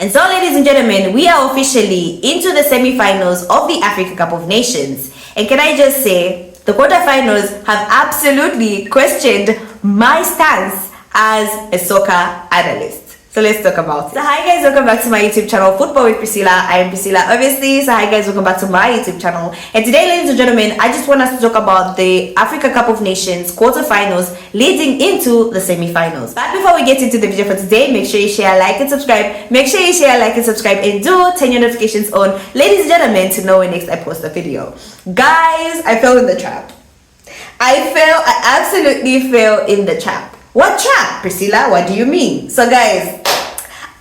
And so, ladies and gentlemen, we are officially into the semi-finals of the Africa Cup of Nations. And can I just say, the quarterfinals have absolutely questioned my stance as a soccer analyst. So let's talk about it. So hi guys, welcome back to my YouTube channel, Football with Priscilla. I am Priscilla, obviously. So hi guys, welcome back to my YouTube channel. And today, ladies and gentlemen, I just want us to talk about the Africa Cup of Nations quarterfinals leading into the semi-finals. But before we get into the video for today, make sure you share, like, and subscribe. Make sure you share, like, and subscribe, and do turn your notifications on, ladies and gentlemen, to know when next I post a video. Guys, I fell in the trap. I absolutely fell in the trap. What trap, Priscilla? What do you mean? So guys,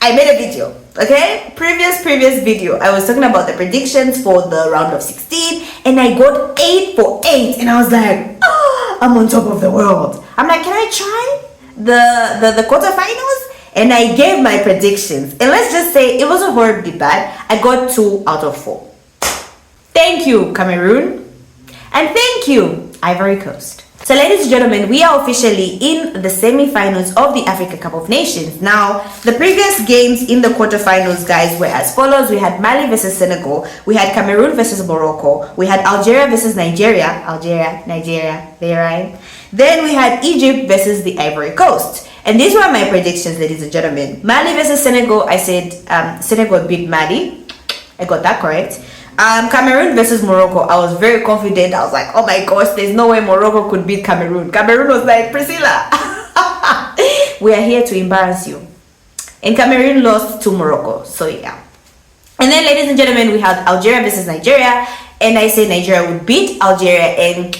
I made a video, okay? Previous video, I was talking about the predictions for the round of 16, and I got 8 for 8, and I was like, oh, I'm on top of the world. I'm like, can I try the quarterfinals? And I gave my predictions, and let's just say it wasn't horribly bad. I got 2 out of 4. Thank you, Cameroon, and thank you, Ivory Coast. So ladies and gentlemen, we are officially in the semi-finals of the Africa Cup of Nations. Now, the previous games in the quarterfinals, guys, were as follows. We had Mali versus Senegal. We had Cameroon versus Morocco. We had Algeria versus Nigeria. Nigeria, there right. Then we had Egypt versus the Ivory Coast. And these were my predictions, ladies and gentlemen. Mali versus Senegal, I said Senegal beat Mali. I got that correct. Cameroon versus Morocco, I was very confident. I was like, oh my gosh, there's no way Morocco could beat Cameroon. Cameroon was like, Priscilla, we are here to embarrass you. And Cameroon lost to Morocco, so yeah. And then, ladies and gentlemen, we had Algeria versus Nigeria, and I said Nigeria would beat Algeria, and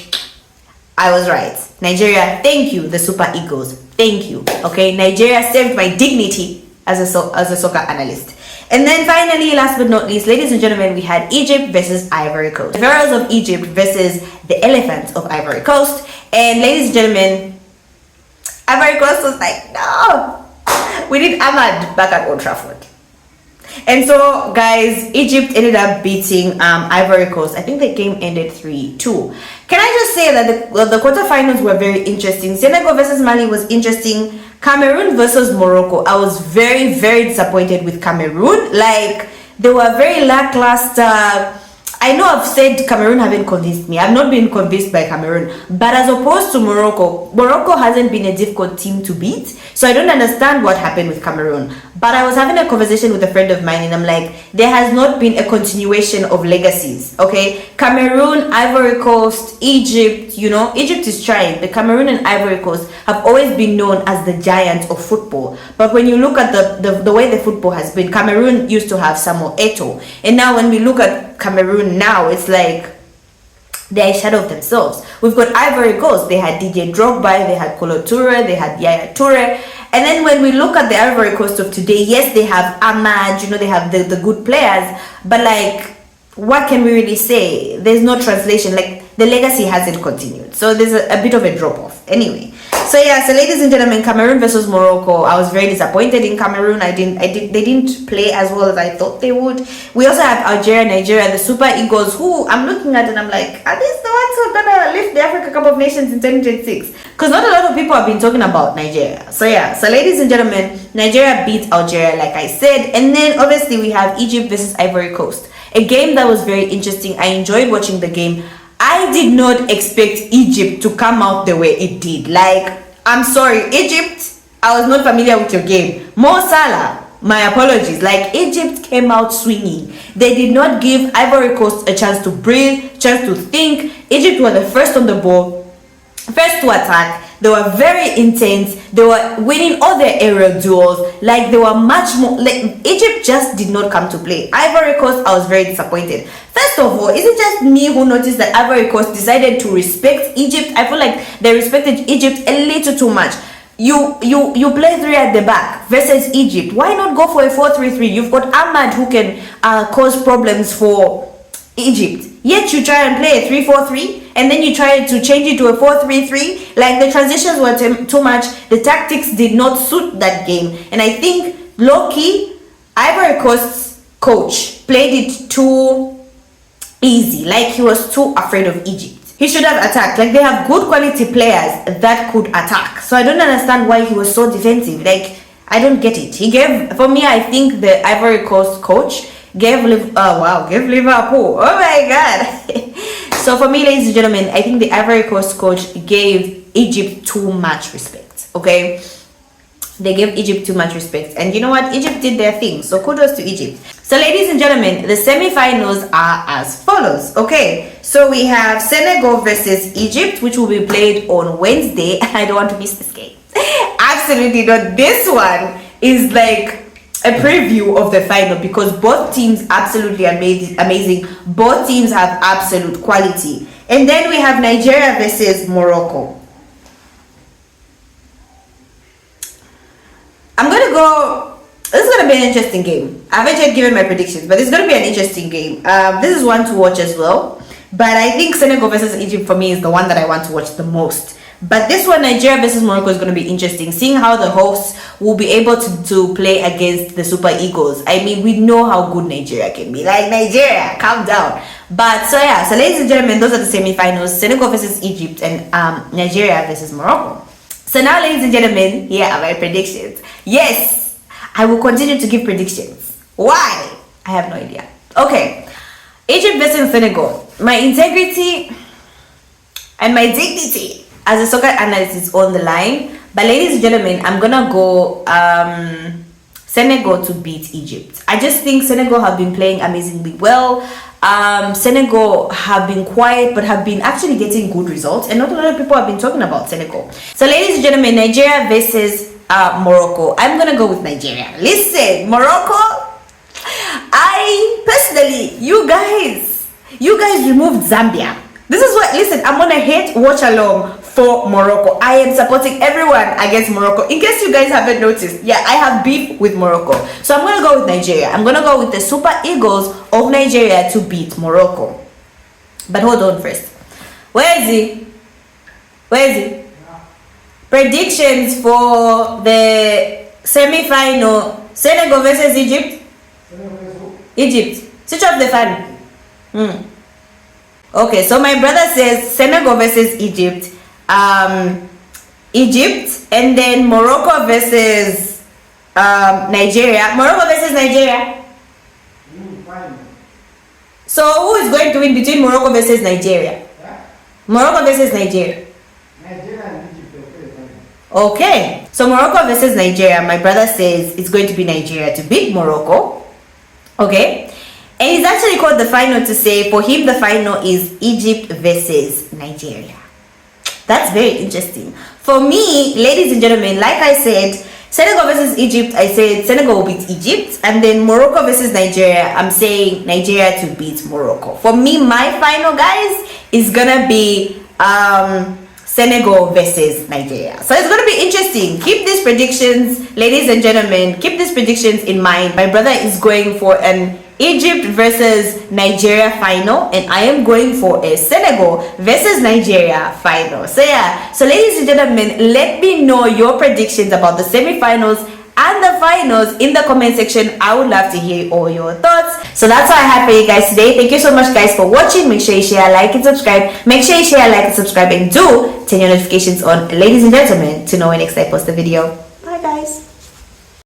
I was right. Nigeria, thank you, the Super Eagles, thank you. Okay, Nigeria saved my dignity as a soccer analyst. And then finally, last but not least, ladies and gentlemen, we had Egypt versus Ivory Coast. The Pharaohs of Egypt versus the Elephants of Ivory Coast. And ladies and gentlemen, Ivory Coast was like, no, we need Ahmad back at Old Trafford. And so, guys, Egypt ended up beating Ivory Coast. I think the game ended 3-2. Can I just say that the quarterfinals were very interesting. Senegal versus Mali was interesting. Cameroon versus Morocco, I was very, very disappointed with Cameroon. Like, they were very lackluster. I know I've said Cameroon haven't convinced me. I've not been convinced by Cameroon. But as opposed to Morocco, Morocco hasn't been a difficult team to beat. So I don't understand what happened with Cameroon. But I was having a conversation with a friend of mine, and I'm like, there has not been a continuation of legacies, okay? Cameroon, Ivory Coast, Egypt, you know, Egypt is trying. The Cameroon and Ivory Coast have always been known as the giants of football. But when you look at the way the football has been, Cameroon used to have Samuel Eto'o. And now when we look at Cameroon now, it's like they're a shadow of themselves. We've got Ivory Coast. They had DJ Drogba, they had Kolo Toure, they had Yaya Toure. And then when we look at the Ivory Coast of today, yes, they have Ahmad, you know, they have the good players, but like, what can we really say? There's no translation. Like, the legacy hasn't continued. So there's a bit of a drop-off. Anyway. So yeah, so ladies and gentlemen, Cameroon versus Morocco. I was very disappointed in Cameroon. They didn't play as well as I thought they would. We also have Algeria, Nigeria, the Super Eagles, who I'm looking at and I'm like, are these the ones who are gonna lift the Africa Cup of Nations in 2026? Because not a lot of people have been talking about Nigeria. So yeah, so ladies and gentlemen, Nigeria beat Algeria, like I said. And then obviously we have Egypt versus Ivory Coast. A game that was very interesting. I enjoyed watching the game. I did not expect Egypt to come out the way it did. Like, I'm sorry, Egypt, I was not familiar with your game. Mo Salah, my apologies. Like, Egypt came out swinging. They did not give Ivory Coast a chance to breathe, chance to think. Egypt were the first on the ball, first to attack. They were very intense. They were winning all their aerial duels. Like, they were much more, like, Egypt just did not come to play. Ivory Coast, I was very disappointed. First of all, is it just me who noticed that Ivory Coast decided to respect Egypt? I feel like they respected Egypt a little too much. You play 3 at the back versus Egypt. Why not go for a 4-3-3? You've got Ahmad who can cause problems for Egypt. Yet you try and play a 3-4-3, and then you try to change it to a 4-3-3. Like, the transitions were too much. The tactics did not suit that game. And I think, low-key, Ivory Coast's coach played it too easy. Like, he was too afraid of Egypt. He should have attacked. Like, they have good quality players that could attack. So I don't understand why he was so defensive. Like, I don't get it. He gave, for me, I think the Ivory Coast coach gave Liverpool. Oh my God. So for me, ladies and gentlemen, I think the Ivory Coast coach gave Egypt too much respect. Okay, they gave Egypt too much respect, and you know what? Egypt did their thing. So kudos to Egypt. So ladies and gentlemen, the semi-finals are as follows. Okay, so we have Senegal versus Egypt, which will be played on Wednesday. I don't want to miss this game. Absolutely not. This one is like a preview of the final because both teams absolutely amazing. Both teams have absolute quality. And then we have Nigeria versus Morocco. I'm gonna go. This is gonna be an interesting game. I haven't yet given my predictions, but it's gonna be an interesting game. This is one to watch as well. But I think Senegal versus Egypt for me is the one that I want to watch the most. But this one, Nigeria versus Morocco, is going to be interesting. Seeing how the hosts will be able to play against the Super Eagles. I mean, we know how good Nigeria can be. Like, Nigeria, calm down. But, so yeah. So, ladies and gentlemen, those are the semi-finals. Senegal versus Egypt and Nigeria versus Morocco. So now, ladies and gentlemen, here are my predictions. Yes, I will continue to give predictions. Why? I have no idea. Okay. Egypt versus Senegal. My integrity and my dignity as a soccer analyst is on the line. But ladies and gentlemen, I'm gonna go Senegal to beat Egypt. I just think Senegal have been playing amazingly well. Senegal have been quiet but have been actually getting good results, and not a lot of people have been talking about Senegal. So ladies and gentlemen, Nigeria versus Morocco. I'm gonna go with Nigeria. Listen, Morocco, I personally, you guys removed Zambia. This is what, listen, I'm on a hate watch along for Morocco. I am supporting everyone against Morocco. In case you guys haven't noticed, yeah, I have beef with Morocco. So I'm going to go with Nigeria. I'm going to go with the Super Eagles of Nigeria to beat Morocco. But hold on first. Where is he? Where is he? Predictions for the semi-final. Senegal versus Egypt? Egypt. Switch off the fan. Okay, so my brother says Senegal versus Egypt, Egypt, and then Morocco versus Nigeria. Morocco versus Nigeria. So who is going to win between Morocco versus Nigeria? Morocco versus Nigeria. Nigeria and Egypt. Okay, so Morocco versus Nigeria. My brother says it's going to be Nigeria to beat Morocco. Okay. And he's actually called the final to say for him the final is Egypt versus Nigeria. That's very interesting. For me, ladies and gentlemen, like I said, Senegal versus Egypt, I said Senegal will beat Egypt. And then Morocco versus Nigeria, I'm saying Nigeria to beat Morocco. For me, my final, guys, is gonna be Senegal versus Nigeria. So it's gonna be interesting. Keep these predictions, ladies and gentlemen, keep these predictions in mind. My brother is going for an Egypt versus Nigeria final, and I am going for a Senegal versus Nigeria final. So yeah, so ladies and gentlemen, let me know your predictions about the semi-finals and the finals in the comment section. I would love to hear all your thoughts. So that's all I have for you guys today. Thank you so much, guys, for watching. Make sure you share, like, and subscribe. Make sure you share, like, and subscribe, and do turn your notifications on, ladies and gentlemen, to know when next I post a video.